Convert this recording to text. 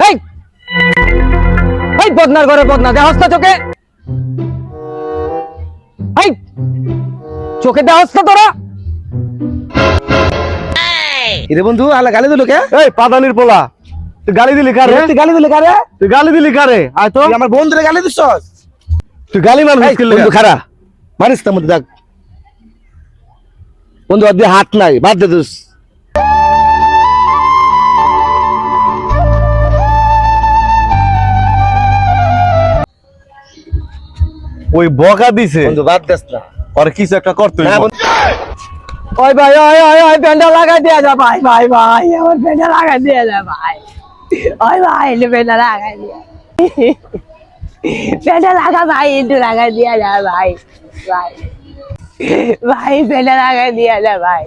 এই এই বদনার ঘরে বদনা দেহস না চোখে, এই চোখে দেহস না তোরা। এরে বন্ধু আলা গালি দিল কে? এই পাদানির পোলা, তুই গালি দিলি কারে? তুই গালি দিলি কারে? তুই গালি দিলি কারে? আয় তো, তুই আমার বন্ধুরে গালি দিছস? তুই গালি মারছিস কি বন্ধু লাগা? খারা মারিস না মধ্যে দেখ বন্ধু আর দিয়ে হাত নাই বাদ দে দুস। ওই বকা দিছে, বন্ধু বাদ দেস না। আর কিছু একটা করতে না হইব। বন্ধু, ওই ভাই ওই ওই ওই প্যান্ডা লাগাই দিয়া যা ভাই ভাই ভাই, আমার প্যান্ডা লাগাই দিয়া যা ভাই, ওই ভাই প্যান্ডা লাগাই দিয়া, প্যান্ডা লাগা ভাই, একটু লাগাই দিয়া যা ভাই ভাই ভাই, প্যান্ডা লাগাই দিয়া যা ভাই।